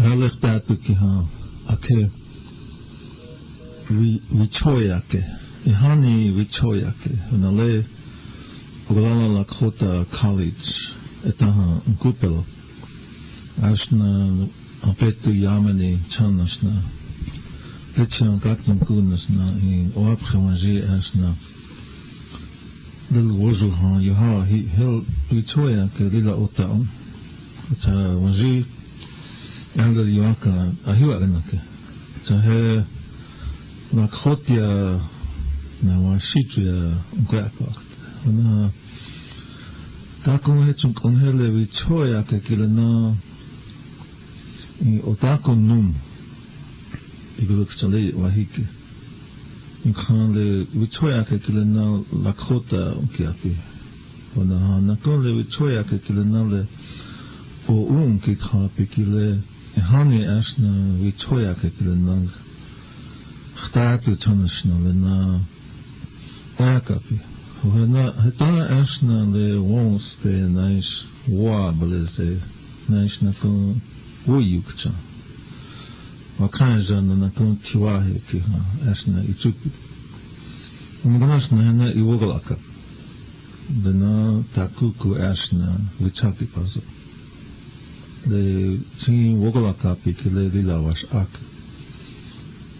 Halich datuki ha ake vichoyake ihani vichoyake unale Oglala Lakota College etaha nkupelo ashna apetu yamani chanasna lechan katun kunasna in oapkhwanji ashna lil wozu ha yaha hil vichoyake lila otaon ta wanji anda yaka ahiwa ganake tahe Lakota na washitya ngwaka na takong hechung konghele vichoya ke kilana i otako num iguluk chale wahike inkhale vichoya ke kilana Lakota unkiapi ona na konle vichoya ke kilana le o ki khapi kile hani asna vichoya ke kilana khtaatu chanashna lena akapi Hana hatana ashna le wons pe nice wableze nice na kon woyukcha wakanja na kon tiwahe ki ha ashna ichupi umganashna hana iwogalaka dena takuku ashna vichaki pazo le tin wogalaka pi kile lilawash ak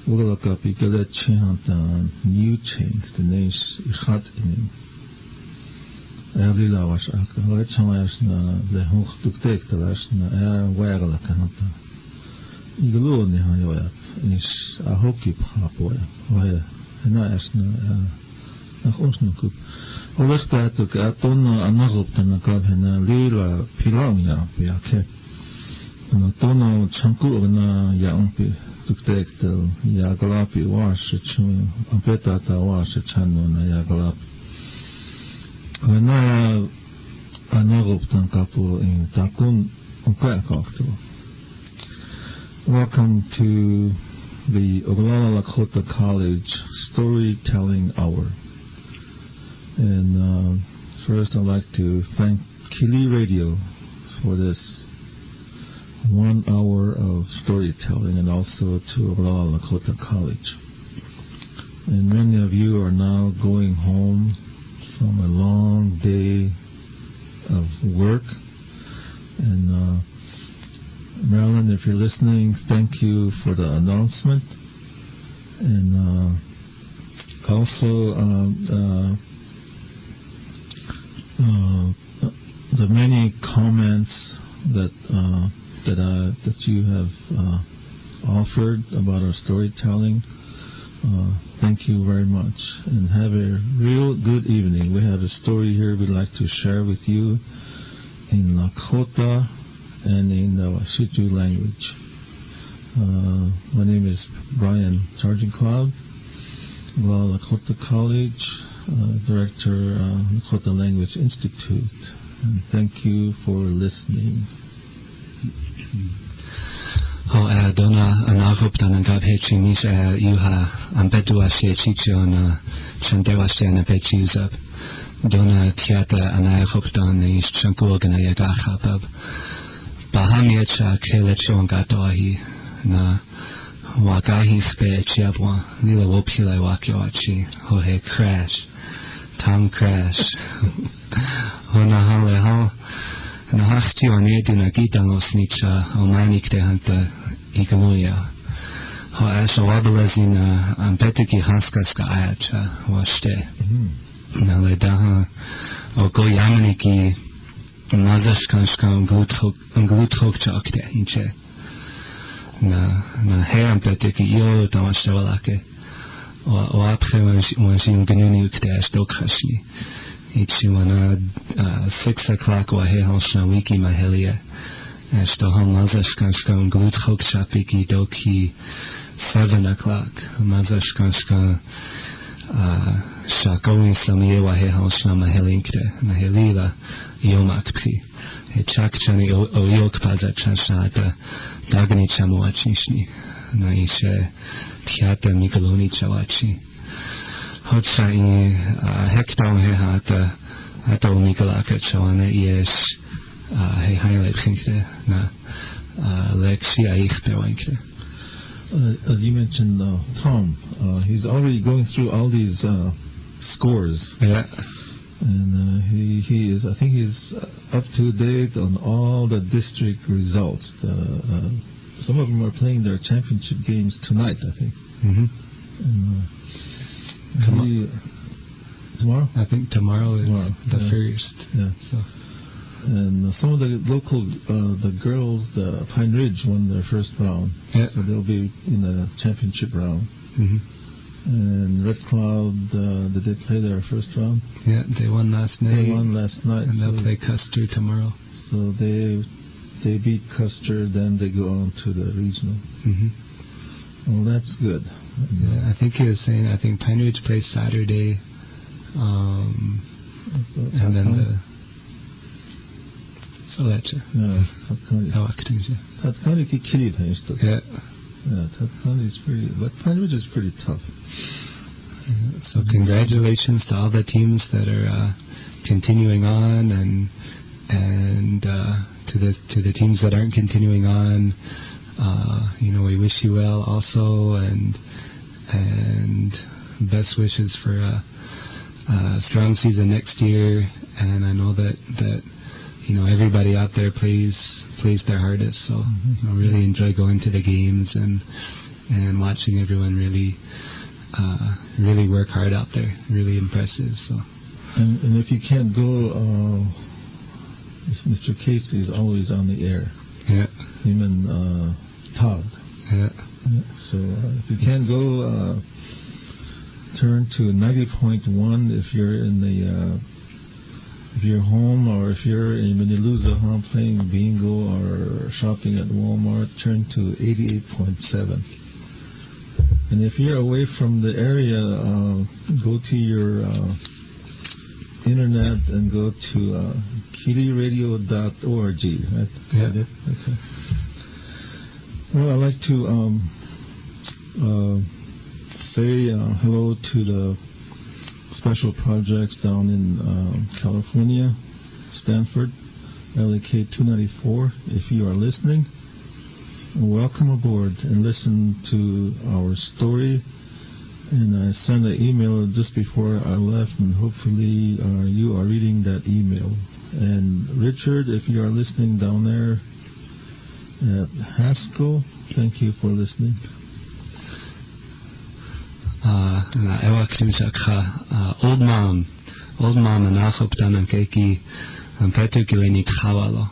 wogalaka pi kile chihanta new change the nice ikhat in Lila was ak. Hoort zomaar na de hoog toektek te luisteren. Werkelijk kan het. Ik geloof niet aan jou. Is a hockey hapo. Waar na is na ons nog goed. Alles gaat ook. Aton anagop dan kan hij lila pilang ja. Ja ke. En aton chanku na ja onpi toektek te ja galapi was het zo. Apeta ta was het chano na ja galap. Hana anagop dan kapo in takun unkakakto. Welcome to the Oglala Lakota College Storytelling Hour. And first I'd like to thank KILI Radio for this 1 hour of storytelling, and also to Oglala Lakota College. And many of you are now going home from a long day of work. And Marilyn, if you're listening, thank you for the announcement. And also the many comments that you have offered about our storytelling. Thank you very much, and have a real good evening. We have a story here we'd like to share with you in Lakota and in the Washitu language. My name is Brian Sergeant Cloud, Lakota College, Director, Lakota Language Institute, and thank you for listening. Dona anagop dan hechi mis yuha ambedu ashe chicho na chandewa shana pechuzab. Dona tiata anagop dan is chanku gana yagachab. Bahamiacha kelechon gatohi na wagahi spe chiabwa nila wopila wakioachi hohe crash Tom crash hona hale ha na hachti onedu na gitangos nicha omanik de hanta Igaluya. Ho asha wabalazina ampetuki haskaska ayacha washte. Na le daha o go yamaniki mazashkanshka ngluthokcha akte inche. Na he ampetuki yo tamashawalake. O apche wanshim ganuni ukte ashdokhashni. Ichi wana 6 o'clock wa he halshna wiki mahelia. Stoham mazashkanshka glutchokcha piki doki 7 o'clock. Mazashkanshka shakoin samiewa he halshna mahelinkte mahelila yomakpi. He chakchani oyok pazachanshata dagni chamuachishni. Na ishe tiata mikaloni chawachi. Hotsa i hektam he hata mikalaka chawana yes he highlight khinkte na Lekshi Aich Bewankre. You mentioned Tom. He's already going through all these scores. Yeah. And he is. I think he's up to date on all the district results. Some of them are playing their championship games tonight, I think. Mm-hmm. And, tomorrow? I think tomorrow is the first. Yeah. So. And some of the local, the girls, the Pine Ridge won their first round. Yeah. So they'll be in the championship round. Mm-hmm. And Red Cloud, did they play their first round? Yeah, they won last night. They won last night. And they'll play Custer tomorrow. So they beat Custer, then they go on to the regional. Mm-hmm. Well, that's good. Yeah, I think he was saying, Pine Ridge plays Saturday. And then the... So that's it. Yeah, Tatkani KILI finished. Yeah. Yeah, Tatkani is pretty, but Pine Ridge is pretty tough. So congratulations to all the teams that are continuing on, and to the teams that aren't continuing on. We wish you well also, and best wishes for a strong season next year. And I know that everybody out there plays their hardest. So really enjoy going to the games and watching everyone really work hard out there. Really impressive. So. And if you can't go, Mr. Casey is always on the air. Yeah. Him and Todd. Yeah. So if you can't go, turn to 90.1 if you're in the if you're home, or if you're in Maniluza playing bingo or shopping at Walmart, turn to 88.7. And if you're away from the area, go to your internet and go to kiliradio.org. Right? Yeah. Okay. Well, I'd like to say hello to the special projects down in California, Stanford, LAK 294. If you are listening, welcome aboard and listen to our story. And I sent an email just before I left, and hopefully you are reading that email. And Richard, if you are listening down there at Haskell, thank you for listening. Old mom anachoptan an keki an petu kileni khawalo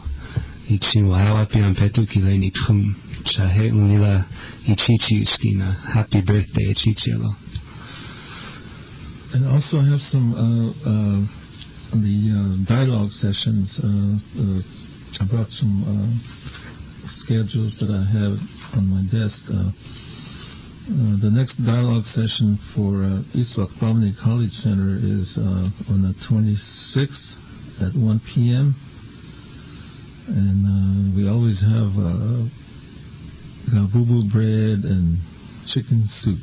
ichin wawapi an petu kileni khum shahe unila ichichi skina. Happy birthday, Ichichielo. And also have some the dialogue sessions. I brought some schedules that I have on my desk. The next dialogue session for East Wakpamni College Center is on the 26th at 1 p.m. And we always have gabubu bread and chicken soup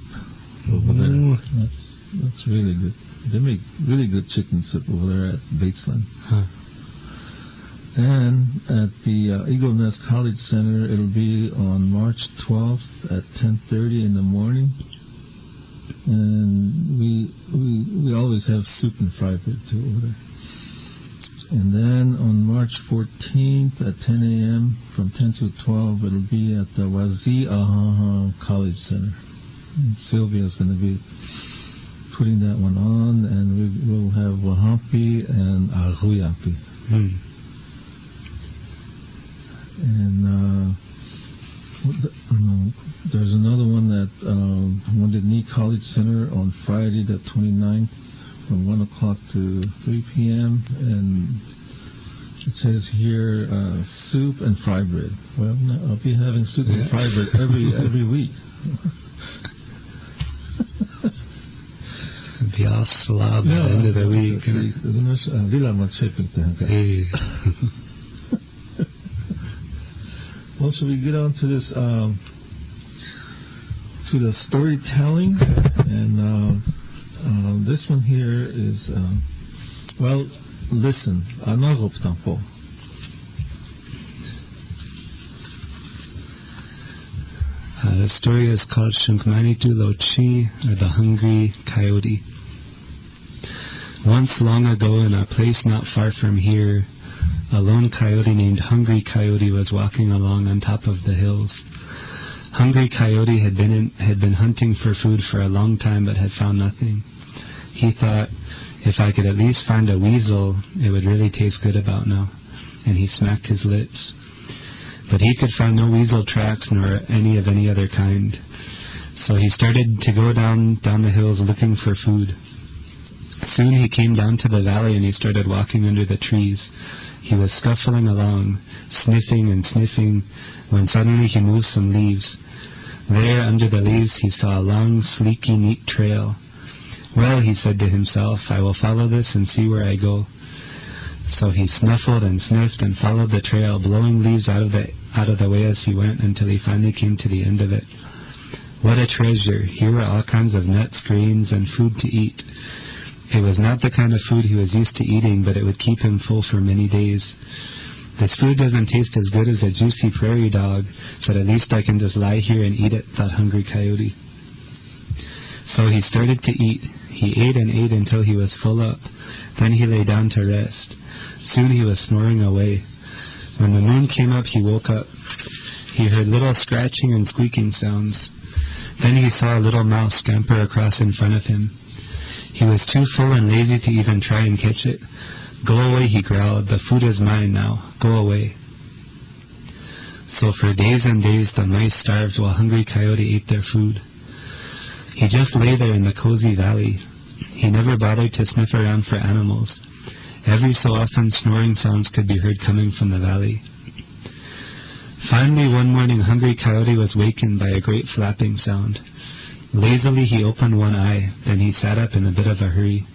over there. That's really good. They make really good chicken soup over there at Batesland. Huh. And at the Eagle Nest College Center, it'll be on March 12th at 10:30 in the morning. And we always have soup and fried bread too over there. And then on March 14th at 10 a.m. from 10 to 12, it'll be at the Wazi Ahaha College Center. And Sylvia's going to be putting that one on, and we'll have Wahampi and Ahuyapi. And there's another one at Wounded Knee College Center on Friday the 29th from 1 o'clock to 3 p.m. And it says here soup and fried bread. Well, I'll be having soup and fried bread every week. Be all slob at the end of the week. Well, should we get on to this, to the storytelling? And this one here is, well, listen. The story is called Shunkmanitu Lochi, or the Hungry Coyote. Once long ago, in a place not far from here, a lone coyote named Hungry Coyote was walking along on top of the hills. Hungry Coyote had been hunting for food for a long time but had found nothing. He thought, if I could at least find a weasel, it would really taste good about now. And he smacked his lips. But he could find no weasel tracks nor any of any other kind. So he started to go down the hills looking for food. Soon he came down to the valley and he started walking under the trees. He was scuffling along, sniffing and sniffing, when suddenly he moved some leaves. There, under the leaves, he saw a long, sleeky, neat trail. Well, he said to himself, I will follow this and see where I go. So he snuffled and sniffed and followed the trail, blowing leaves out of the way as he went until he finally came to the end of it. What a treasure! Here were all kinds of nuts, grains, and food to eat. It was not the kind of food he was used to eating, but it would keep him full for many days. This food doesn't taste as good as a juicy prairie dog, but at least I can just lie here and eat it, thought Hungry Coyote. So he started to eat. He ate and ate until he was full up. Then he lay down to rest. Soon he was snoring away. When the moon came up, he woke up. He heard little scratching and squeaking sounds. Then he saw a little mouse scamper across in front of him. He was too full and lazy to even try and catch it. Go away, he growled. The food is mine now. Go away. So for days and days the mice starved while Hungry Coyote ate their food. He just lay there in the cozy valley. He never bothered to sniff around for animals. Every so often snoring sounds could be heard coming from the valley. Finally one morning Hungry Coyote was wakened by a great flapping sound. Lazily he opened one eye, then he sat up in a bit of a hurry.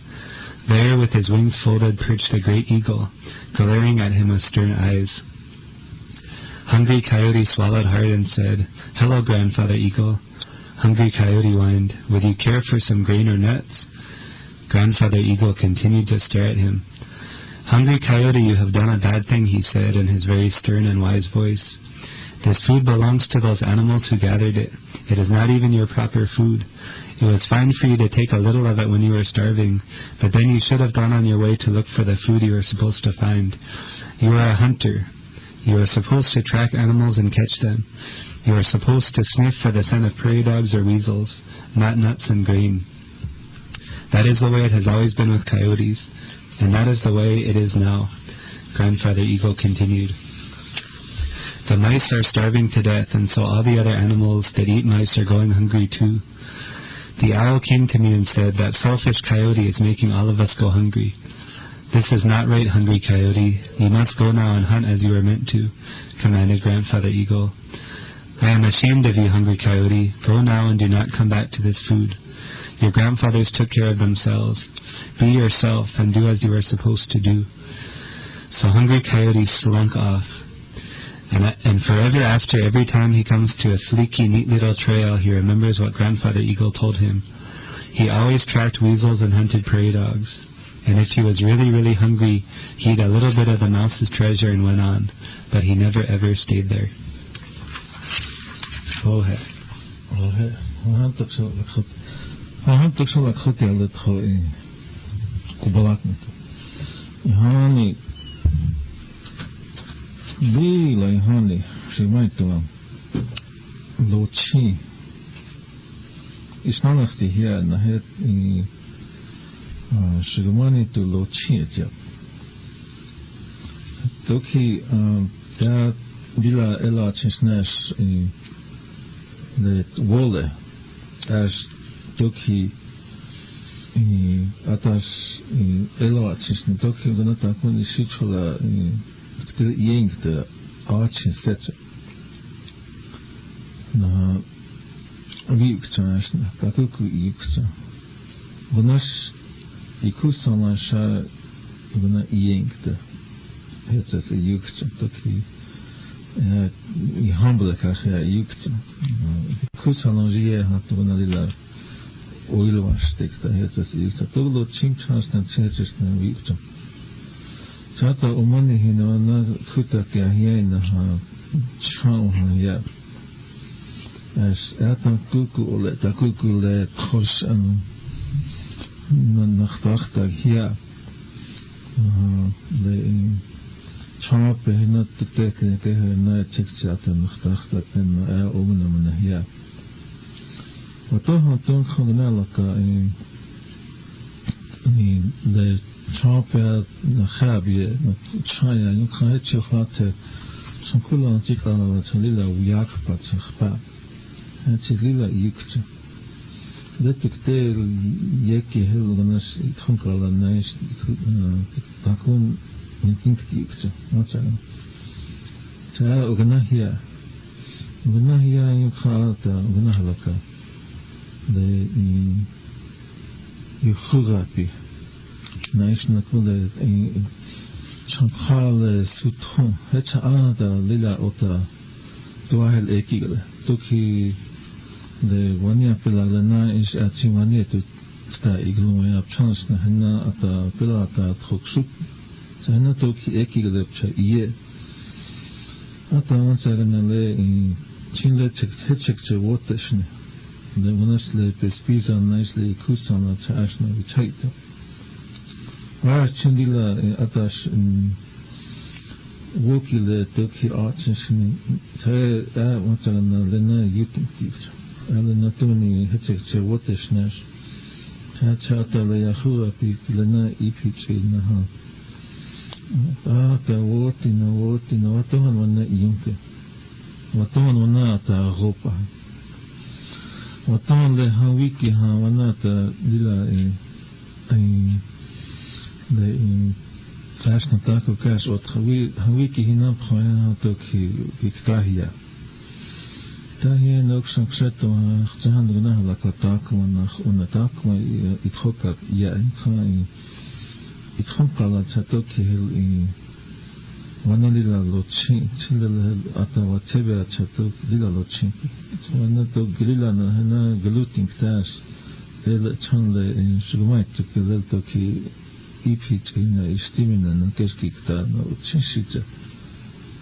There, with his wings folded, perched a great eagle, glaring at him with stern eyes. Hungry Coyote swallowed hard and said, Hello, Grandfather Eagle. Hungry Coyote whined, Would you care for some grain or nuts? Grandfather Eagle continued to stare at him. Hungry Coyote, you have done a bad thing, he said in his very stern and wise voice. This food belongs to those animals who gathered it. It is not even your proper food. It was fine for you to take a little of it when you were starving, but then you should have gone on your way to look for the food you were supposed to find. You are a hunter. You are supposed to track animals and catch them. You are supposed to sniff for the scent of prairie dogs or weasels, not nuts and grain. That is the way it has always been with coyotes, and that is the way it is now, Grandfather Eagle continued. The mice are starving to death, and so all the other animals that eat mice are going hungry too. The owl came to me and said, That selfish coyote is making all of us go hungry. This is not right, Hungry Coyote. You must go now and hunt as you were meant to, commanded Grandfather Eagle. I am ashamed of you, Hungry Coyote. Go now and do not come back to this food. Your grandfathers took care of themselves. Be yourself and do as you are supposed to do. So Hungry Coyote slunk off. And forever after, every time he comes to a sleeky, neat little trail, he remembers what Grandfather Eagle told him. He always tracked weasels and hunted prairie dogs. And if he was really, really hungry, he ate a little bit of the mouse's treasure and went on. But he never, ever stayed there. Go ahead. Di lai hani shimai tuam lochi isnanachti hier na het shigmani tu lochi etja toki da bila ela chisnes de wole as toki atas ela chisne toki ganata kuni shichola the ying the arch is set na vikcha takuku ikcha vonas ikusana sha vona ying the it's as a yukcha toki I humble kasha yukcha kusana jie hat vona lila oil wash takes the it's as yukcha todo chimchas na churches na vikcha Chata umani hina na kuta kya hiya na ha chang ha ya as atan kuku le ta kuku le khos nachtachta hier le chop hinat tekte ke na chikchata nachtachta ken omna mana hier وطبعا خلينا لك le chopper نخابية نتشايا يمكن هيك خاطر سنقول نتيجة على تليلا وياك بتخبا هتليلا يكتر لتكتير يكي هل الناس يتخنق على الناس تكون يمكن يكتر مثلا تا وغناهيا يمكن وغناهلك le يخغابي نايش نقول شنخال سوتون هتش أنا ليلا أوتا توهل إكيغل توكي le wania pela lena is atiwanie tu sta iglo ya chance na hena ata pela ata troksuk sana toki ekigle cha ie ata wansagana le chinle chek wotashne le monasle pespiza nicely kusana chashna vichaita wa chindila atash wokile toki archin te wansagana lena yutik ale natuni hechche wotashnash chata le yahua pi lena ipichi na ha ta wotina watohan wana yunke watohan wana ta ropa watohan le hawiki ha wana ta lila le kash na tako kash ot hawiki hinam khoya to ki viktahia tahia nok sankseto khjan duna la katako na unatako ithoka ya khai itkhonqala chatoki hil wana lila lochin chilala atawa tebe chatok lila lochin wana to grila na hana glutin ktas el chanle sugmait to kelel to ki ipit ina istimina na keski kta no chinshita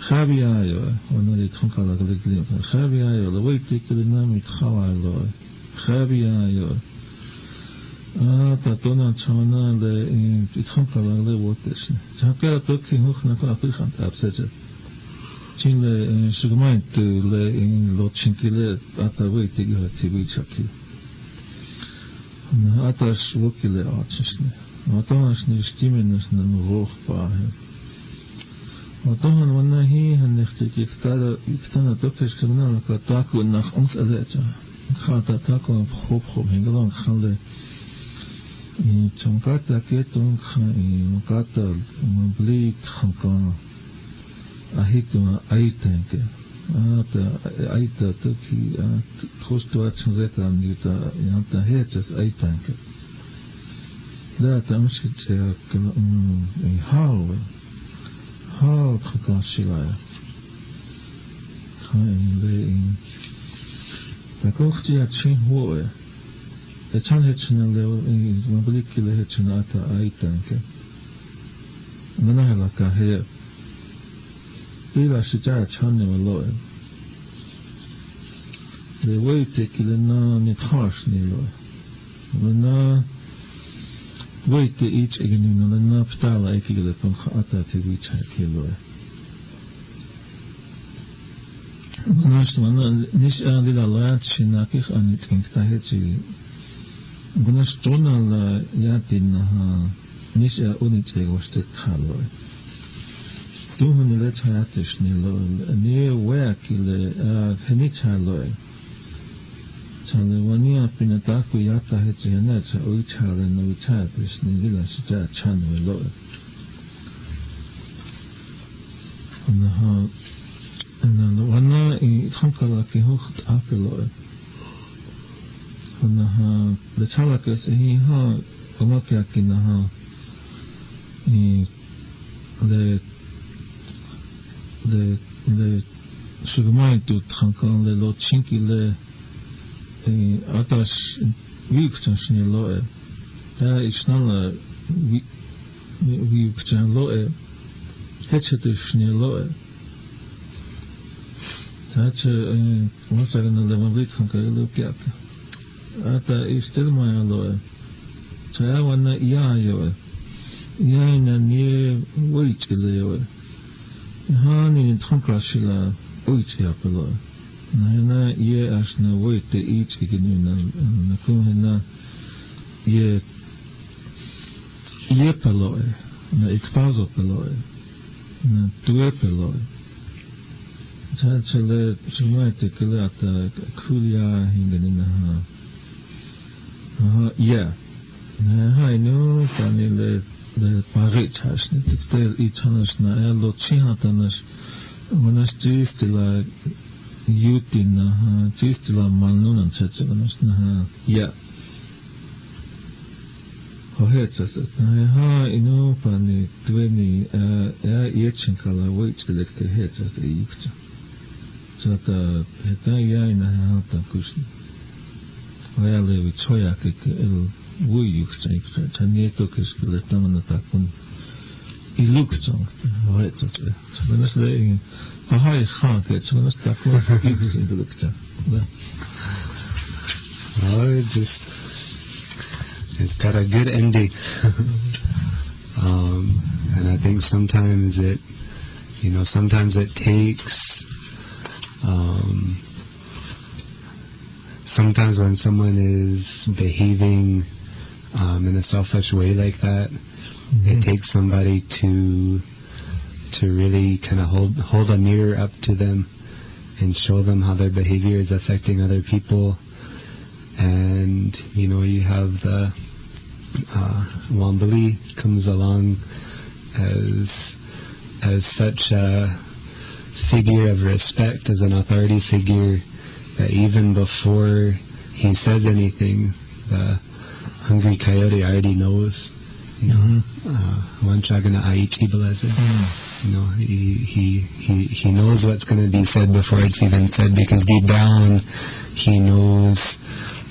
khabiayo wana itkhonqala glikli khabiayo la waiti kelina mit khawalo khabiayo tatona chana le itkhonqala le wotesh chaka toki hokhna ka apilkhant abseje chinle sugmait le lochinkile atawe tigati chaki na atash wokile achishne atash ni stimenes na rohpa atahan wana hi hanechtik iktana tokesh kana ka taku nach uns alecha khata taku khop hingalon khanle chongkata ketung kata mablik khangka ahituma aitanke ata aita toki trosto atchzeka nita yanta hechas aitanke la tamshitse how khakashila khainde takokhti achin hoye chan hechna le mablik le hechna ata aitanke nana ka he ila shija channe lo le waite kilena ni thash ni lo na waite each again no na ptala ikigle pon ata te wicha kilo Gunashwana nish adila lat shinakih anit inkta hechi Gunashtona la yatin ha nish unit egostet khalo tuhun le chayatish ni lo ni wakile henichalo chale wania pinataku yata hechi hanacha uichale no uichatish ni lila shija chanwe lo wana itkhonqala ki hokht apelo wana le chala ke sehi ha omakya kina ha le shugmai tu tkhonqala le lo chinki le atash vikchashni lo ta ishnala vikchan lo hechatushni lo That's what's I gonna live with from look at. Ata is still my alloy. Saya wanna iya yo. Iya na ni wait ile. Ha ni trunkashila wait ya pelo. Na ye as na wait the each begin na kumena ye pelo. Na ikpazo pelo. Na tuwe pelo. Chale chumate kulata kulia hinganina ha. Yeah. I know pani le parechas ne tel ichanas na elo chihatanas manas chistila yutina ha chistila malnunan chachanas na ha. Yeah. Hohetsas ha ino pani tweni yechinkala wait kolekte hetsas ikcha. Chata heta ya ina ha ta kushni. Oya we choya ke el wuyu chai chanieto ke skele tamana takun iluk chang hoet so benas le ha kha ke benas takun iluk chang it's got a good ending. And I think sometimes it takes sometimes when someone is behaving in a selfish way like that, it takes somebody to really kind of hold a mirror up to them and show them how their behavior is affecting other people. And you have the Wambali comes along as such a figure of respect, as an authority figure, that even before he says anything, the hungry coyote already knows. Wanchagana aichi beleze. He knows what's going to be said before it's even said, because deep down he knows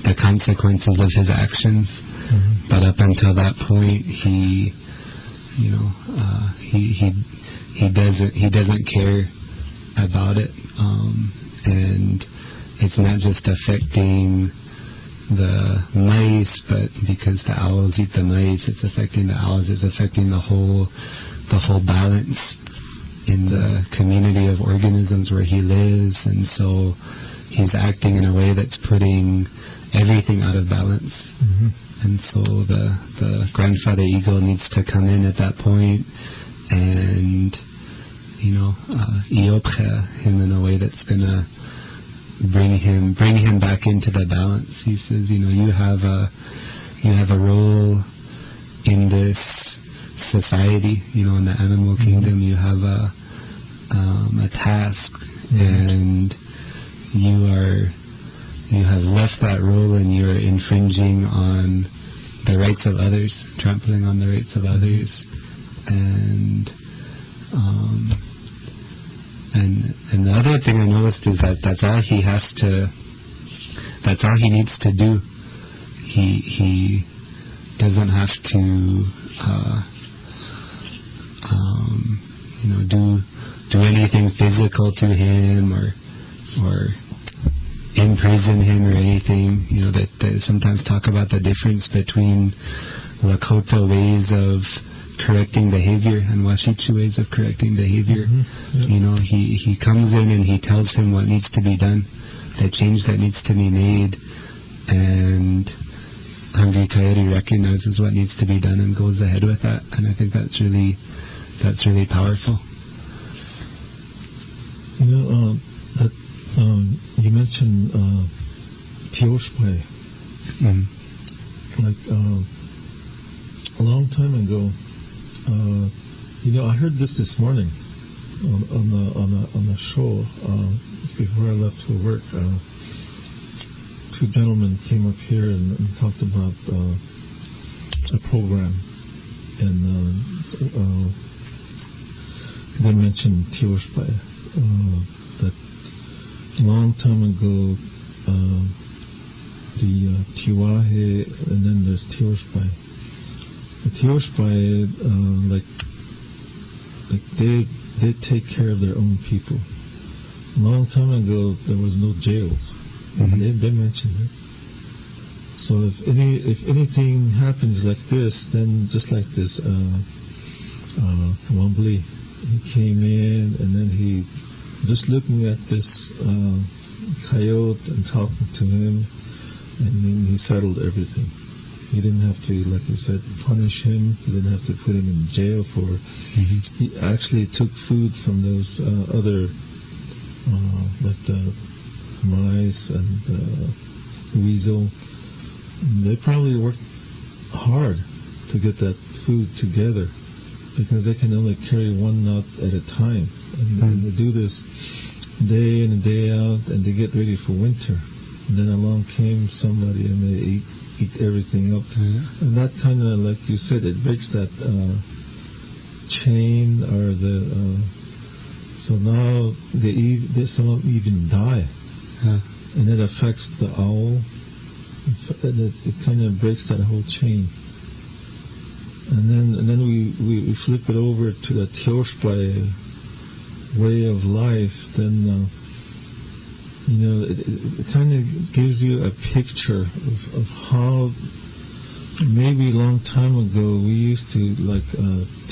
the consequences of his actions. But up until that point, he doesn't care about it, and it's not just affecting the mice, but because the owls eat the mice, it's affecting the owls. It's affecting the whole balance in the community of organisms where he lives, and so he's acting in a way that's putting everything out of balance. And so the grandfather eagle needs to come in at that point and iopcha him in a way that's gonna bring him back into the balance. He says, you have a role in this society. In the animal kingdom, you have a task, and you have left that role, and you're infringing on the rights of others, trampling on the rights of others, and the other thing I noticed is that that's all he needs to do. He doesn't have to do anything physical to him or imprison him or anything. That they sometimes talk about the difference between Lakota ways of correcting behavior and Washichu ways of correcting behavior. He comes in and he tells him what needs to be done, the change that needs to be made, and Hungry Coyote recognizes what needs to be done and goes ahead with that. And I think that's really powerful. You mentioned Tioshpai. A long time ago, I heard this morning on the show. Just before I left for work, two gentlemen came up here and talked about a program, and they mentioned Tioshpai. That a long time ago, the Tiwahe, and then there's Tioshpai. The Tioshpai, like they take care of their own people. a long time ago there was no jails. They mentioned it. So if anything happens like this, then just like this Wombly, he came in and then he just looking at this coyote and talking to him, and then he settled everything. He didn't have to, like you said, punish him. He didn't have to put him in jail for. He actually took food from those other, like the mice and weasel. They probably worked hard to get that food together, because they can only carry one nut at a time, and they do this day in and day out, and they get ready for winter. And then along came somebody and they eat everything up, and that kind of, like you said, it breaks that chain, or the so now some of them even die, and it affects the owl. It kind of breaks that whole chain. And then we flip it over to the Tioshpai way of life. Then it kind of gives you a picture of how maybe a long time ago we used to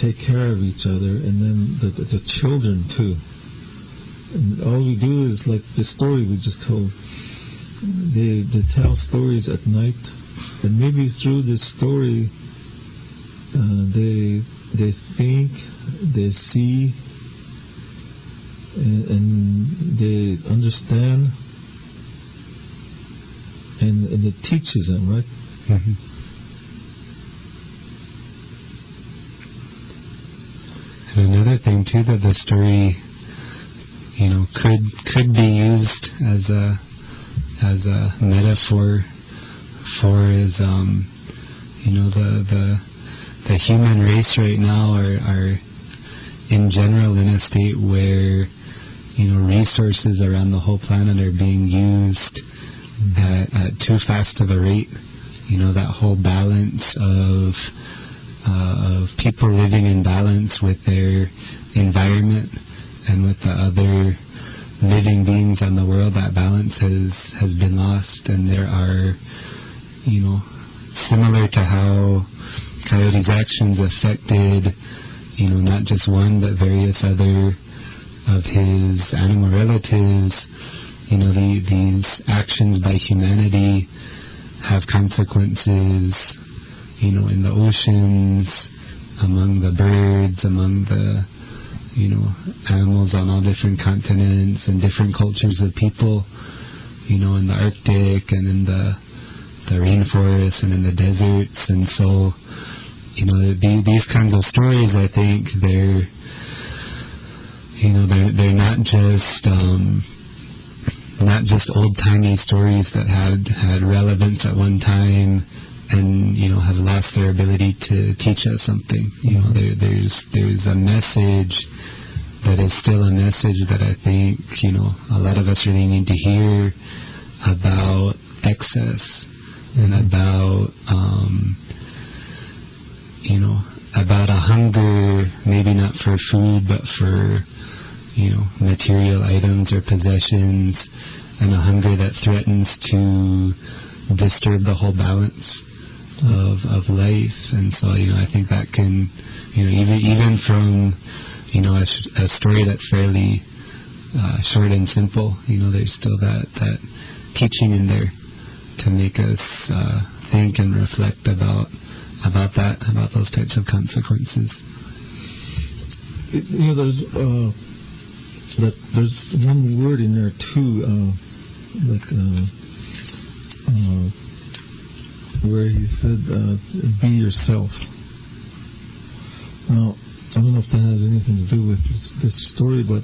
take care of each other, and then the children too. And all we do is like the story we just told. They tell stories at night, and maybe through this story they think, they see, and they understand, and it teaches them, right? And another thing too, that the story, could be used as a metaphor for is, the human race right now are in general in a state where, resources around the whole planet are being used at too fast of a rate. That whole balance of people living in balance with their environment and with the other living beings on the world, that balance has been lost. And there are, similar to how Coyote's actions affected, not just one but various other of his animal relatives, these actions by humanity have consequences, in the oceans, among the birds, among the animals on all different continents and different cultures of people, in the Arctic and in the rainforests and in the deserts. And so, these kinds of stories, I think they're not just old-timey stories that had relevance at one time and have lost their ability to teach us something. There's a message that is still a message that I think a lot of us really need to hear, about excess and about about a hunger, maybe not for food but for material items or possessions, and a hunger that threatens to disturb the whole balance of life. And so I think that can even from a story that's fairly short and simple, there's still that teaching in there to make us think and reflect about those types of consequences. There's one word in there too, where he said, "Be yourself." Now, I don't know if that has anything to do with this story, but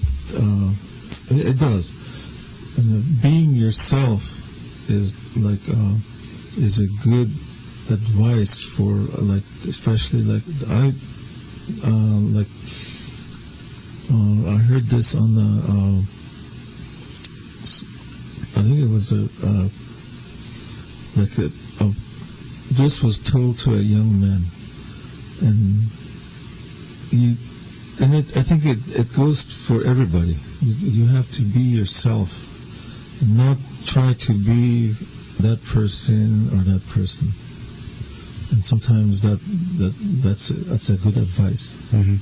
it does. And being yourself is a good advice for especially I heard this on the I think it was this was told to a young man, and And I think it goes for everybody. You have to be yourself, and not try to be that person or that person. And sometimes that's a good advice. Mm-hmm.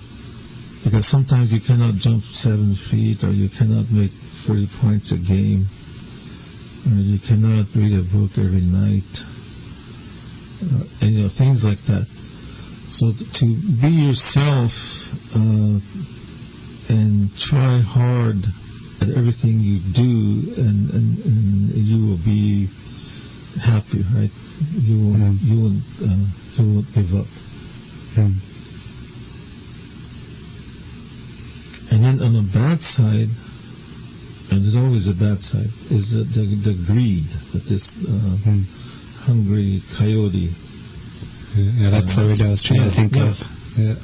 Because sometimes you cannot jump 7 feet, or you cannot make 40 points a game, or you cannot read a book every night, and things like that. So to be yourself and try hard at everything you do, and you will be happy, right? You won't give up. Mm. And then on the bad side, and there's always a bad side, is the greed that this hungry coyote. Yeah, that's the word I was trying to think of. Yeah.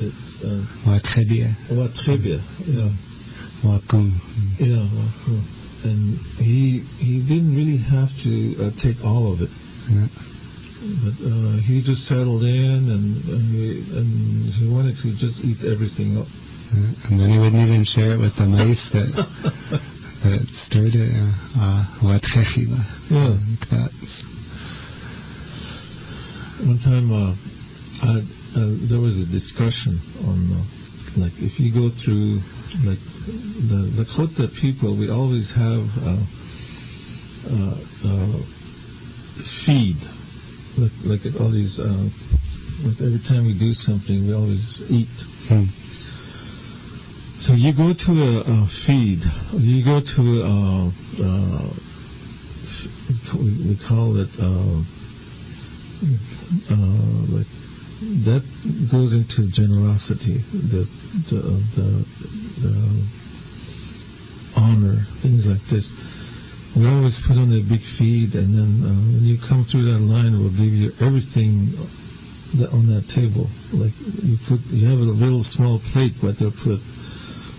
It's Watribia. Yeah. Wakum. Yeah, wakum. And he didn't really have to take all of it. Yeah. But he just settled in, and he wanted to just eat everything up. And then he wouldn't even share it with the mice that stirred it. Yeah. Like that. One time, there was a discussion on, like, if you go through, like, the Lakota people, we always have feed. Like all these, like every time we do something, we always eat. So you go to a feed. You go to we call it like that goes into generosity, the honor, things like this. We always put on a big feed, and then when you come through that line, we'll give you everything on that table. Like you have a little small plate, but they'll put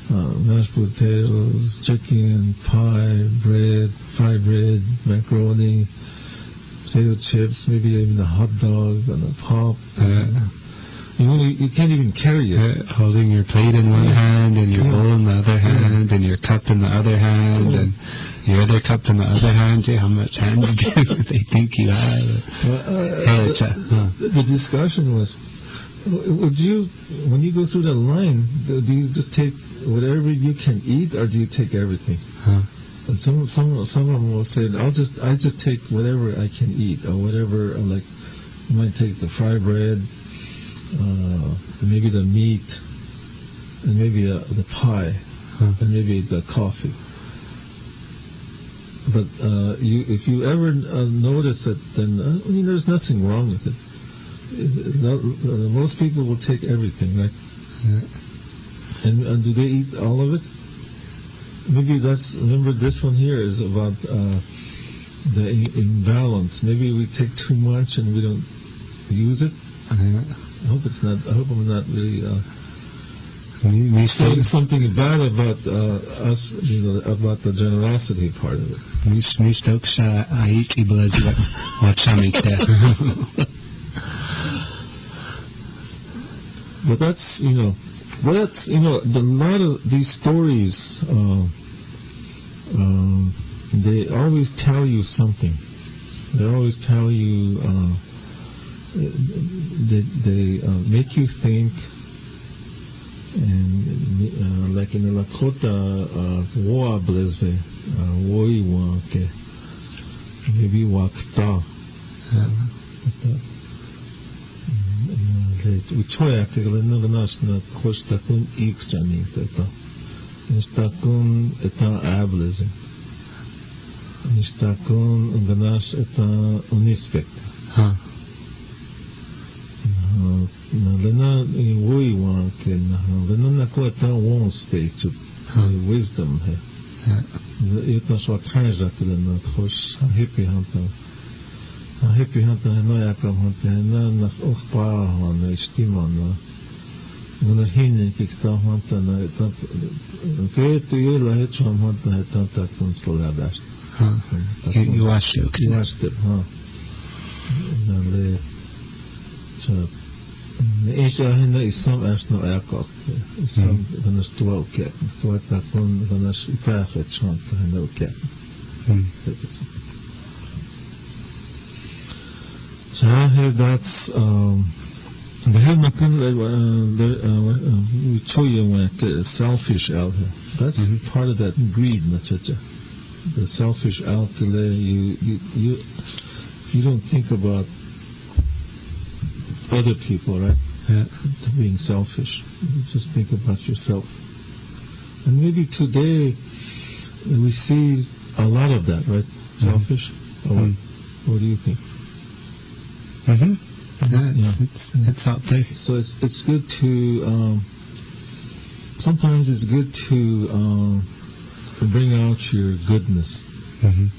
mashed potatoes, chicken, pie, bread, fried bread, macaroni, potato chips, maybe even a hot dog and a pop. You can't even carry it. Holding your plate in one hand and your bowl in the other hand and your cup in the other hand and your other cup in the other hand. How much hands do they think you have? The discussion was, would you, when you go through the line, do you just take whatever you can eat, or do you take everything? And some of them will say, I just take whatever I can eat, or whatever. Like, you might take the fried bread, maybe the meat, and maybe the pie, and maybe the coffee. But if you ever notice it, then there's nothing wrong with it. Most people will take everything, right? Yeah. And do they eat all of it? Maybe remember this one here is about the imbalance. Maybe we take too much and we don't use it. I hope it's not. I hope I'm not really saying something bad about us, about the generosity part of it. But that's a lot of these stories. They always tell you something. They always tell you. They make you think. And like in the Lakota, woableze, woiwake, maybe wakta. Uchoya kegla naganashna khoshtakun ikchani teta. Nistakun eta ableze. Nistakun ganash eta unispek. Lena woi wa ke lena na ko eta won state wisdom he. Eta so khanja ke lena khosh happy hanta. Happy hanta no yakam hanta na okhpa hana istimana. Na hine ke ta hanta na eta ke to you la het cham hanta eta ta konsoladash. You watched it, ha. Na le Asia hina isam asno aircraft. Isam gonna stwal ket. Stwal takon gonna ipafet chant hina ket. So here that's the hell nakun we show you when selfish out here. That's part of that greed, machacha. The selfish out you don't think about other people, right? Being selfish. You just think about yourself. And maybe today we see a lot of that, right? Selfish. What do you think? It's out there. So it's good to sometimes it's good to bring out your goodness, and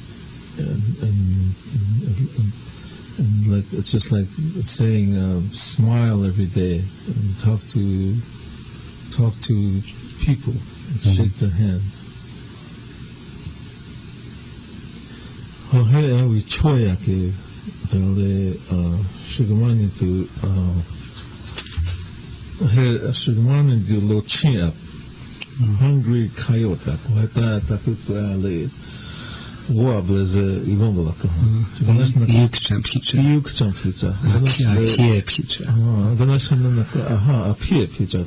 like it's just like saying smile every day and talk to people and shake their hands. We choya ke Sugamani to Sugamani to lo chin hungry coyote. Kuhata takuale wobbles Ivongalaka. Yuk champicha. Appear pizza. Appear pizza.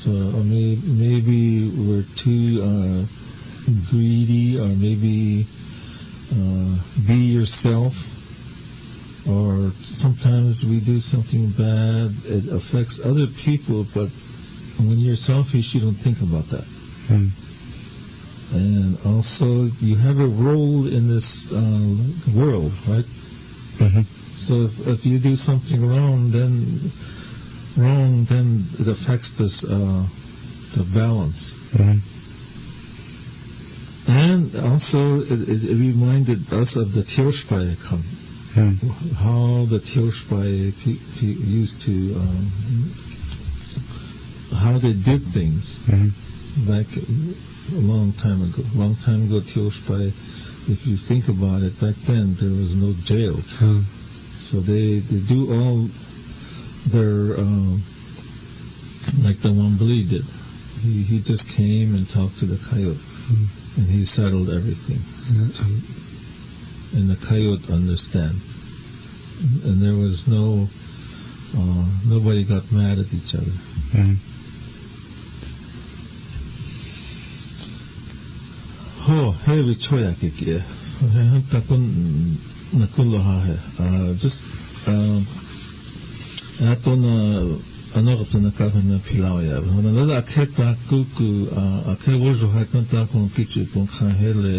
So maybe we're too greedy, or maybe be yourself, or sometimes we do something bad, it affects other people, but when you're selfish you don't think about that. And also you have a role in this world, right? So if you do something wrong, then it affects this the balance. And also it reminded us of the Tioshpai how the Tioshpai used to how they did things back a long time ago. Tioshpai, if you think about it, back then there was no jails, so they do all their like the Wambali did. He just came and talked to the coyote. And he settled everything. And the coyote understand. And there was nobody got mad at each other. Hey, we choya kiki. Just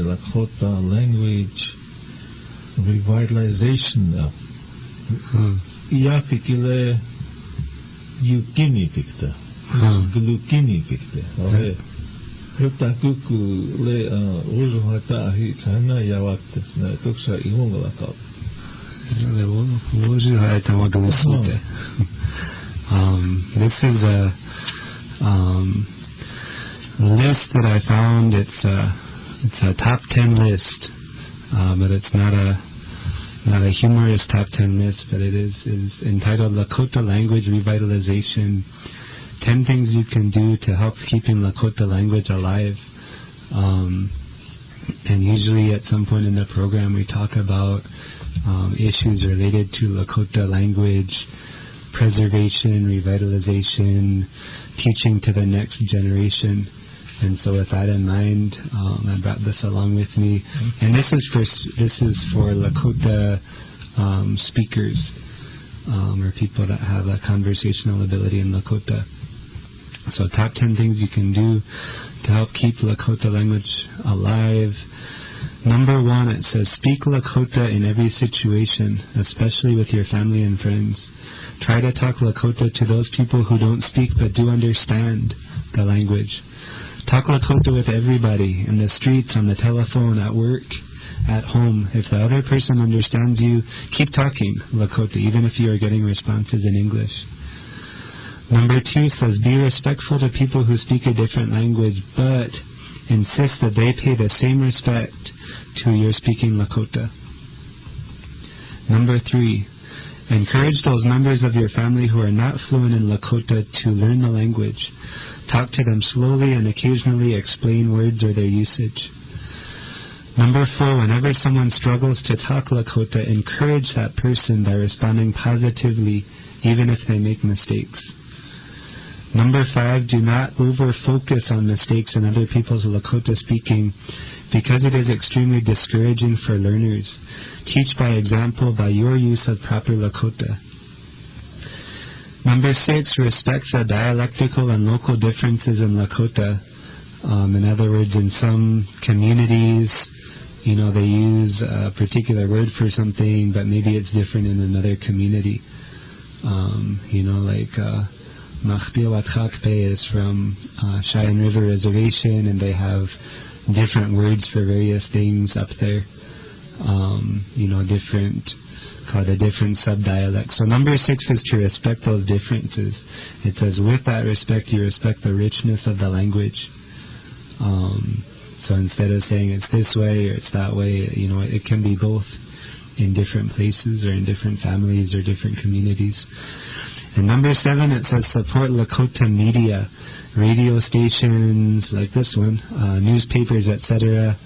Lakota language revitalization. Iapikile Yukini picta. Glukini picta. Hutakuku le Ujuhata Hitana Yawakta. Tuksha Imungalaka. This is a list that I found. It's a top 10 list, but it's not a humorous top 10 list, but it is entitled Lakota Language Revitalization: 10 Things You Can Do to Help Keeping Lakota Language Alive. And usually at some point in the program we talk about issues related to Lakota language preservation, revitalization, teaching to the next generation. And so with that in mind, I brought this along with me. And this is for Lakota speakers, or people that have a conversational ability in Lakota. So top 10 things you can do to help keep Lakota language alive. Number 1, it says, speak Lakota in every situation, especially with your family and friends. Try to talk Lakota to those people who don't speak but do understand the language. Talk Lakota with everybody, in the streets, on the telephone, at work, at home. If the other person understands you, keep talking Lakota, even if you are getting responses in English. Number 2 says, be respectful to people who speak a different language, but insist that they pay the same respect to your speaking Lakota. Number 3, Encourage those members of your family who are not fluent in Lakota to learn the language. Talk to them slowly and occasionally explain words or their usage. Number 4, whenever someone struggles to talk Lakota, encourage that person by responding positively, even if they make mistakes. Number 5, do not over-focus on mistakes in other people's Lakota speaking, because it is extremely discouraging for learners. Teach by example by your use of proper Lakota. Number 6, respect the dialectical and local differences in Lakota. In other words, in some communities, they use a particular word for something, but maybe it's different in another community. Like Machpiawatkakpe is from Cheyenne River Reservation, and they have different words for various things up there. Different sub-dialects. So number 6 is to respect those differences. It says, with that respect, you respect the richness of the language. So instead of saying it's this way or it's that way, it can be both in different places or in different families or different communities. And number 7, it says support Lakota media, radio stations like this one, newspapers, etc.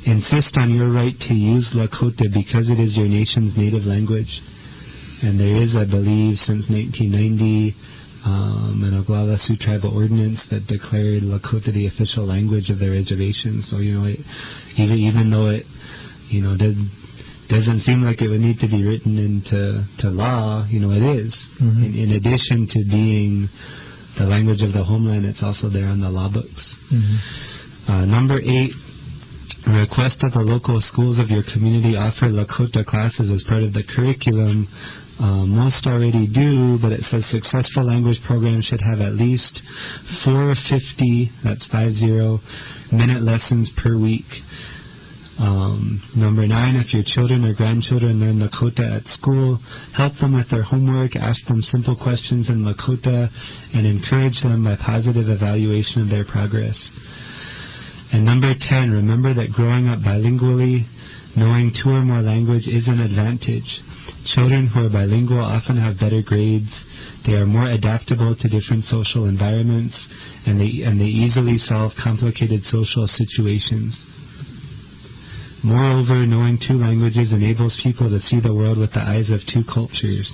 Insist on your right to use Lakota because it is your nation's native language. And there is, I believe, since 1990, an Oglala Sioux tribal ordinance that declared Lakota the official language of the reservation. So, even though it, doesn't seem like it would need to be written into law, it is. Mm-hmm. In addition to being the language of the homeland, it's also there on the law books. Mm-hmm. Number 8, request that the local schools of your community offer Lakota classes as part of the curriculum. Most already do, but it says successful language programs should have at least 450, that's 50-minute lessons per week. Number 9, if your children or grandchildren learn Lakota at school, help them with their homework, ask them simple questions in Lakota, and encourage them by positive evaluation of their progress. And number 10, remember that growing up bilingually, knowing 2 or more languages is an advantage. Children who are bilingual often have better grades, they are more adaptable to different social environments, and they easily solve complicated social situations. Moreover, knowing 2 languages enables people to see the world with the eyes of 2 cultures.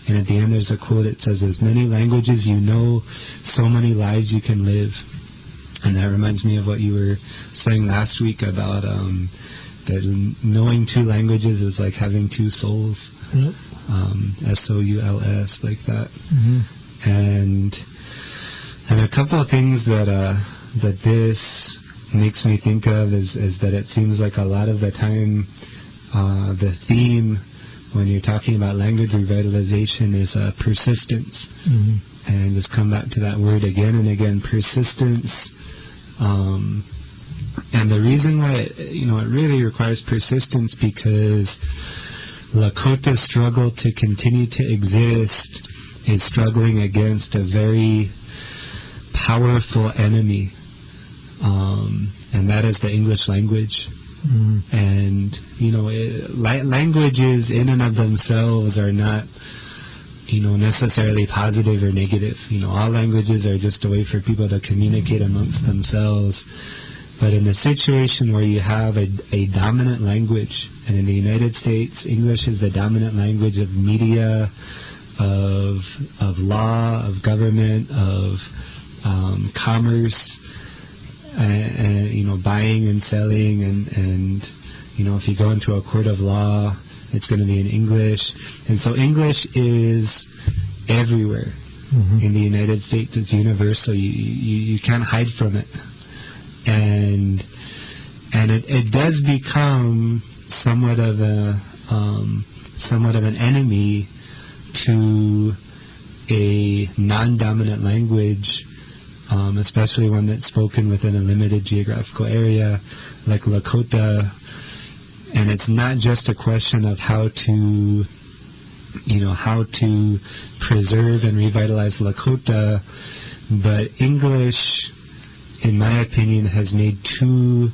And at the end there's a quote, it says, as many languages you know, so many lives you can live. And that reminds me of what you were saying last week about that knowing 2 languages is like having 2 souls. Yep. S-O-U-L-S, like that. Mm-hmm. And a couple of things that this makes me think of is that it seems like a lot of the time the theme when you're talking about language revitalization is persistence. Mm-hmm. And just come back to that word again and again, persistence. And the reason why it really requires persistence, because Lakota's struggle to continue to exist is struggling against a very powerful enemy, and that is the English language. Mm-hmm. And languages in and of themselves are not necessarily positive or negative. All languages are just a way for people to communicate amongst themselves. But in a situation where you have a dominant language, and in the United States, English is the dominant language of media, of law, of government, of commerce, and buying and selling, and if you go into a court of law, it's going to be in English. And so English is everywhere. Mm-hmm. In the United States. It's universal. You can't hide from it. And it does become somewhat of an enemy to a non-dominant language, especially one that's spoken within a limited geographical area like Lakota. And it's not just a question of how to preserve and revitalize Lakota, but English, in my opinion, has made too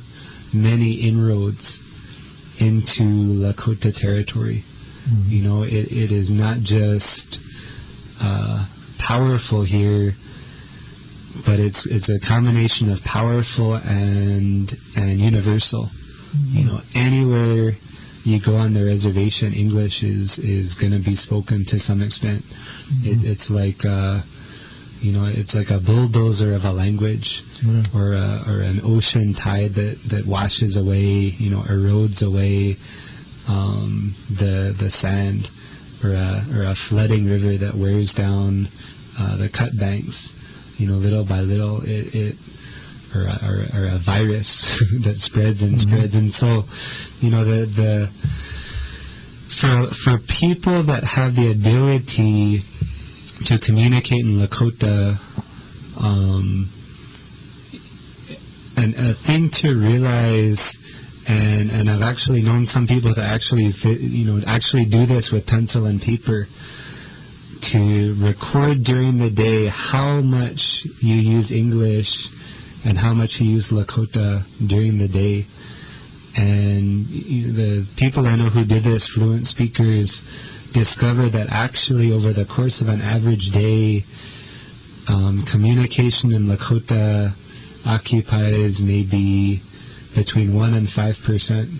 many inroads into Lakota territory. You know, it is not just powerful here, but it's a combination of powerful and universal. You know, anywhere you go on the reservation, English is going to be spoken to some extent. It's like you know, it's like a bulldozer of a language, or an ocean tide that washes away, you know, erodes away the sand, or a flooding river that wears down the cut banks, you know, little by little. Or a virus that spreads and spreads. And so, you know, for people that have the ability to communicate in Lakota, and a thing to realize, and I've actually known some people to actually do this with pencil and paper, to record during the day how much you use English and how much you use Lakota during the day. And the people I know who did this, fluent speakers, discovered that actually over the course of an average day, communication in Lakota occupies maybe between 1% and 5%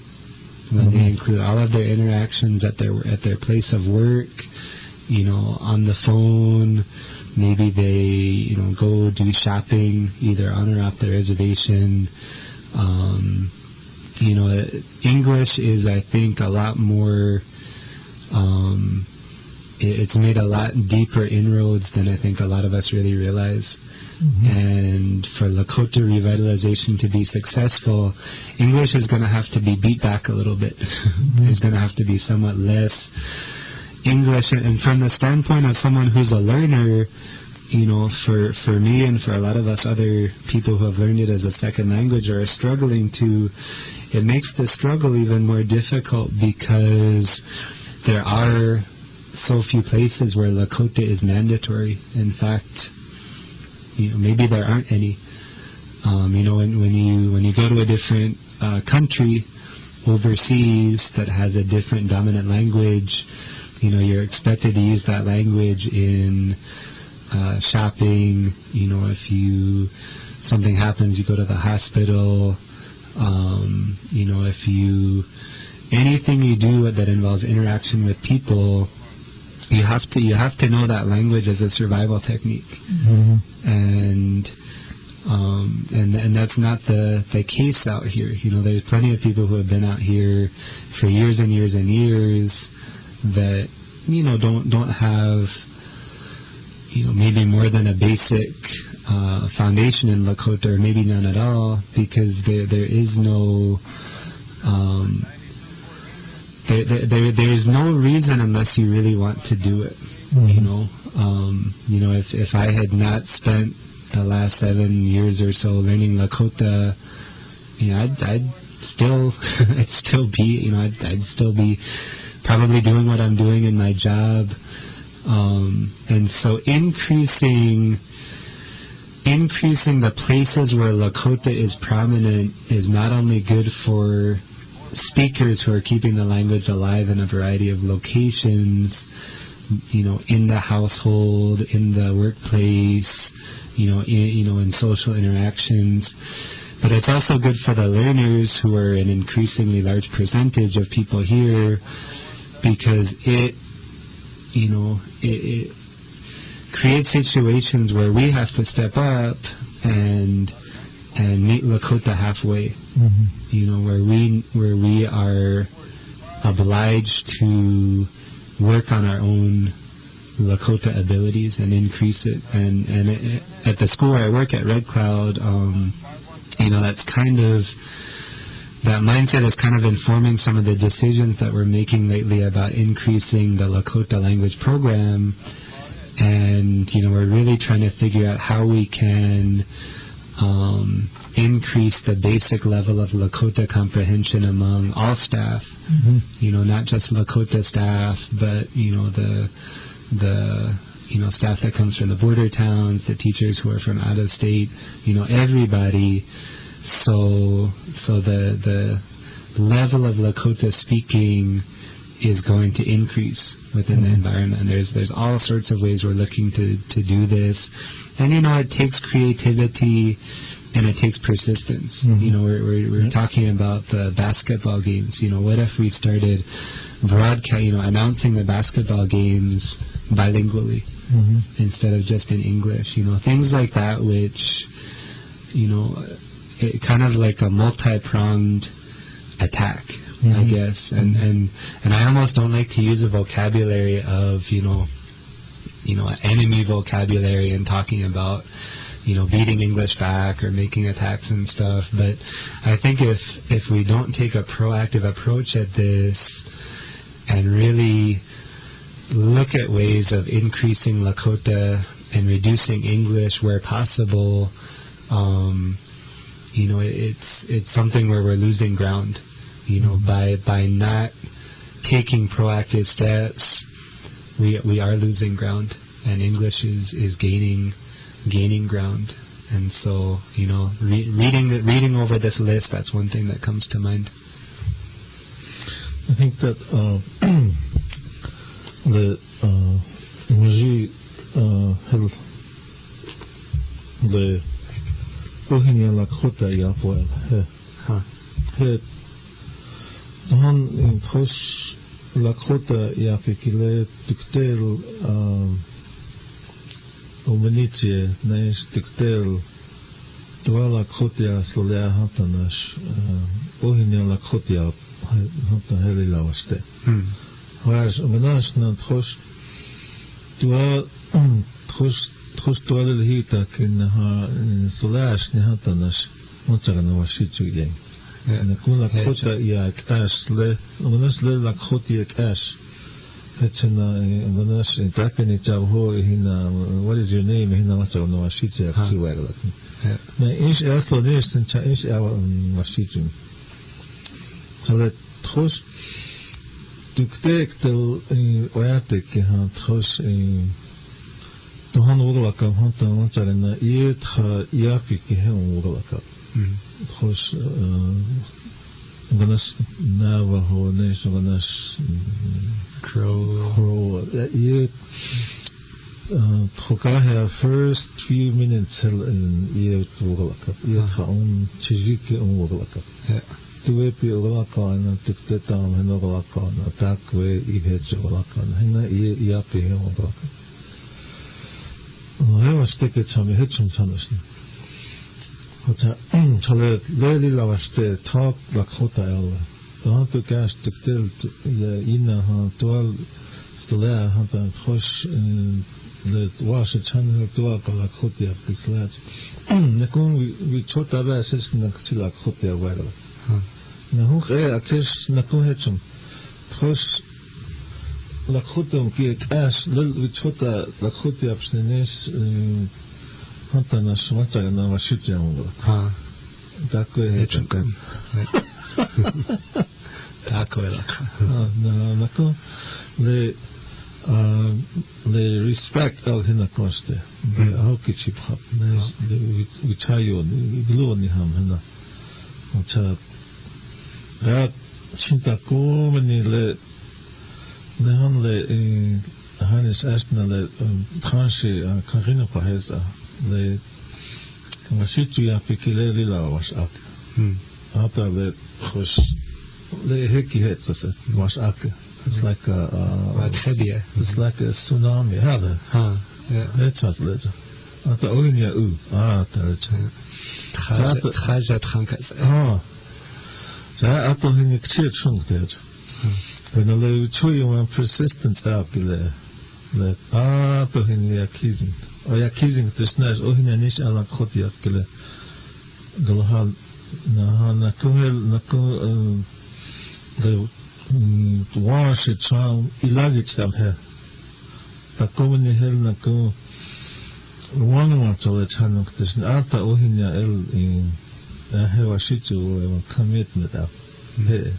when they include all of their interactions at their place of work, you know, on the phone. Maybe they, you know, go do shopping either on or off the reservation. You know, English is, I think, a lot more, it's made a lot deeper inroads than I think a lot of us really realize. And for Lakota revitalization to be successful, English is going to have to be beat back a little bit. There's going to have to be somewhat less English. And from the standpoint of someone who's a learner, you know, for me and for a lot of us other people who have learned it as a second language or are struggling to, it makes the struggle even more difficult because there are so few places where Lakota is mandatory. In fact, you know, maybe there aren't any. You know, when you go to a different country overseas that has a different dominant language, you know, you're expected to use that language in shopping. You know, if something happens, you go to the hospital. You know, anything you do that involves interaction with people, you have to know that language as a survival technique. And that's not the case out here. You know, there's plenty of people who have been out here for years and years and years that, you know, don't have, you know, maybe more than a basic foundation in Lakota, or maybe none at all, because there is no there is no reason unless you really want to do it. You know, if I had not spent the last 7 years or so learning Lakota, you know, I'd still be probably doing what I'm doing in my job. And so increasing the places where Lakota is prominent is not only good for speakers who are keeping the language alive in a variety of locations, you know, in the household, in the workplace, in social interactions, but it's also good for the learners, who are an increasingly large percentage of people here, because it creates situations where we have to step up and meet Lakota halfway. You know, where we are obliged to work on our own Lakota abilities and increase it. And at the school where I work at Red Cloud, you know, that mindset is kind of informing some of the decisions that we're making lately about increasing the Lakota language program. And, you know, we're really trying to figure out how we can increase the basic level of Lakota comprehension among all staff. You know, not just Lakota staff, but, you know, the staff that comes from the border towns, the teachers who are from out of state, you know, everybody. So the level of Lakota speaking is going to increase within the environment. And there's all sorts of ways we're looking to do this. And, it takes creativity and it takes persistence. We're talking about the basketball games. What if we started announcing the basketball games bilingually instead of just in English? Things like that, which, it kind of like a multi-pronged attack, I guess. And I almost don't like to use a vocabulary of, enemy vocabulary and talking about, beating English back or making attacks and stuff. But I think if we don't take a proactive approach at this and really look at ways of increasing Lakota and reducing English where possible, it's something where we're losing ground. By not taking proactive steps, we are losing ground, and English is gaining ground. And so, reading over this list, that's one thing that comes to mind. I think that the Bohemia Lakota Yapoel Han in Trosh Lakota Yapikile Dictel Omenitie Nais Dictel Dwala Kotia Solea Hantanash Bohemia Lakotia Hantan Helilawaste. Whereas Omenash Nan Trosh Dwa Trosh Dwala Hita Kin Soleash Nihantanash Montagana Washichu Yang. نكون لكوتا يا كاش له وناس له لكوتا يا كاش هتنا وناس تاكني تاوهو هنا what is your name هنا ما تقول نواشيت يا كشي وعلك ما إيش أصله ليش تنشا إيش أو نواشيتين هلا تخش تكتك تل وياتك ها تخش تهان وغلقا هانتا ما تعلنا يتخا يافي كهم وغلقا تخش غناش Navajo nation غناش Crow يت تخوكاها first few minutes in يت وغلقا يتخاون تشجيكي وغلقا تويبي وغلقا أنا تكتتام هنا وغلقا أنا تاكوي يهج وغلقا هنا يابي هم وغلقا هوا اشتكي تشامي هتشم تشانشني 저를 레리 라와스테 탑 라코타야라 더한테 가스 특텔 이나 한 도알 스레아 한타 트로시 le 와시 찬을 도알 라코티아 비슬라지 나군 위 초타바 세스나 크치라 코티아 와라 나후 에 아케스 나군 해좀 트로시 라코톰 키 가스 위 초타 라코티아 비스네스 한타 나 스마타가 나 와시트야 뭐. 다코에 해줄까? 다코에라카. 나 나코 le respect al hina koste. How could she pop? We chayo gloni ham hina. Cha ya chinta ko mani le han le hanis asna le tranche karina pahesa. Le Washitu Yapikile Lila was up. After that, Le Heki hits us, was up. It's like it's like a tsunami. That's what it is. After Olinia Traja Trankas. So after he cheered Shunk there. When I show you one persistent Apile, let after him accusing. Ja kiezing te snaž ohina niš ala khotia kele galhal na kumel na kum de wash cham ilagich tam he ta komni hel na kum wana chole chanok te arta ohina el in he washitu commitment up he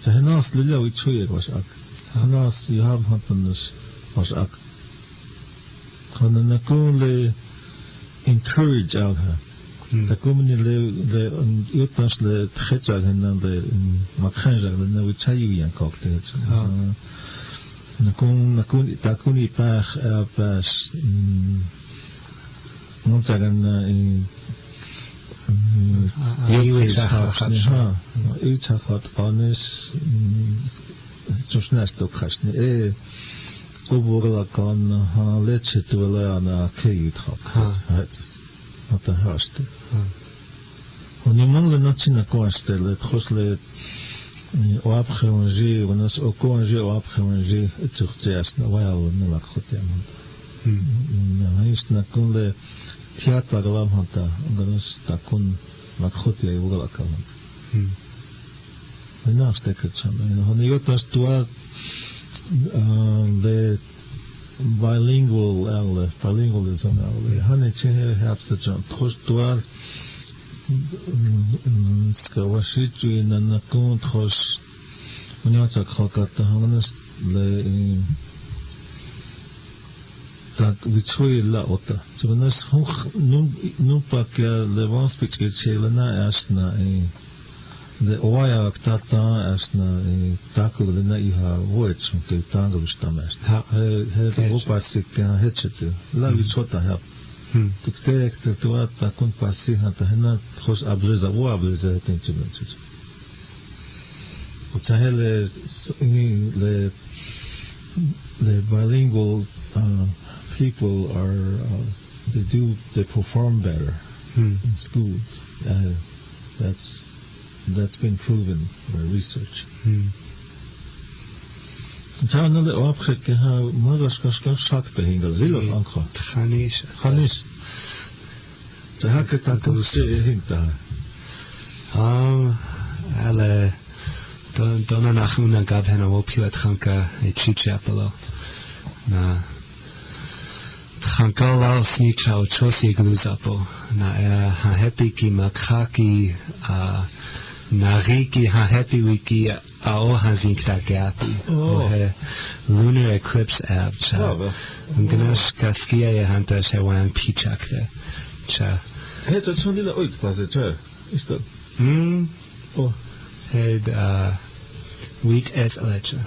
ta hanas lila wi chuye was ak hanas you have happiness was ak Nakule encourage out her. Takumni le utnas le tchechag en de makhanjag le we chayu yan cocktail. Nakun takuni pach pas montagan in Uitachot honest Josnasto Krasne Oborla kan letje te willen aan Kayutrok. Wat de haast. On iemand le natina koaste le trosle opgewange wanneer ook konge opgewange het zuchtjes na wel na Lakota. Hij is na konle theater galam hanta ganas takun Lakota iwala kalam. Na steketsan. On yotas tua the bilingualism hani chehe hapsa jan trostuar skawashitu na nakon tros mnyata khakata hanas le tak vichoi la ota so nas hoch nu pak le vans pitchelena asna de oya aktata asna taku le na iha voice ke tango stamas he opasik hetchete la vichota ha tukte to takun pasi hata hena khos abreza wo abreza tenchiments utahele the bilingual people are they perform better in schools that's been proven by research. Ja, nou de opgeke ha mazashkashka shak behingal zilof ankha. Khanish. Ze hakke takuste hinta. Ale dona nachuna gab hena wopilat khanka chichapalo. Na khankala snichao chosi gluzapo. Na happy ki makhaki Nariki ha happy wiki ao hazink gapi. Lunar eclipse app cha. Ngnash kaskia ya hanta shawan pichakte. Cha. Het het zo'n lille ooit was het hè? Is dat? Het week as lecha.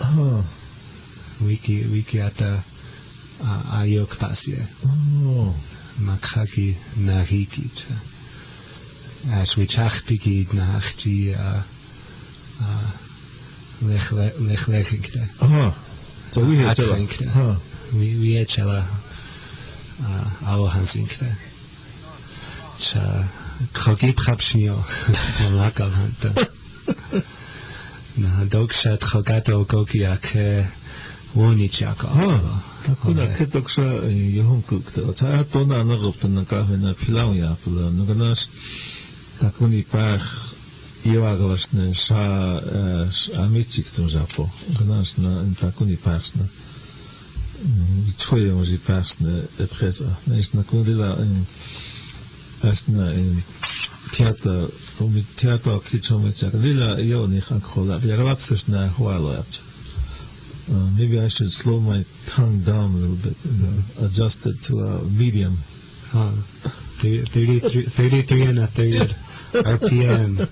Wiki ata ayok pasie. Makhaki nariki cha. As we chachpiki nachti lechlegte. So we had to. We had chela our hansinkte. Cha khogi prapshnio lakal hanta. Na dokshat khogato gokiak woni chaka. Takuna ketoksa yohon kukte. Ta tona na gopna ka hena filau ya pula. Naganas takuni pach iwaglasne sa amitik tum zapo. Ganas na takuni pachna. Twoje mozi pachne presa. Nes na kundila asna in theater mit theater kitchometsak. Lila yo ni khankhola. Ya galapsna na hwala. Maybe I should slow my tongue down a little bit, adjust it to a medium. 33 and a third RPM.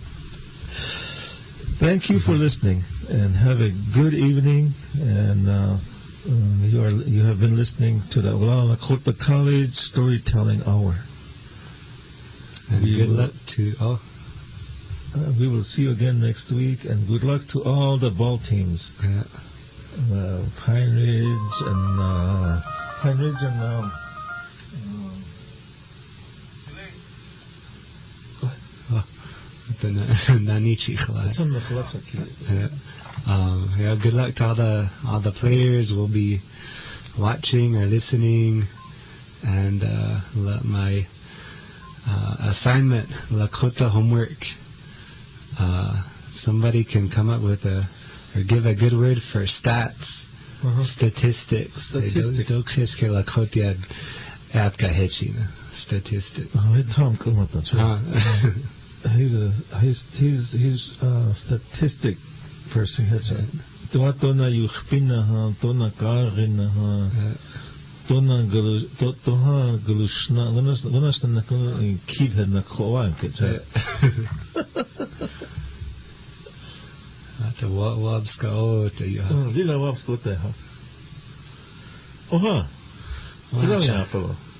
Thank you for listening, and have a good evening. And you have been listening to the Lakota College Storytelling Hour. And good luck to all. We will see you again next week, and good luck to all the ball teams. Yeah. Pine Ridge and good luck to all the players. We'll be watching or listening, and my assignment, Lakota homework. Somebody can come up with or give a good word for stats, statistics. Statistics. He's a statistic person. Dona yukhpina ha, dona karina ha, Tona Galushna, Ganas na kid had na Koan, Ata wabska o te iha. Vila wabska o te ha. Oha. Ila nga pala.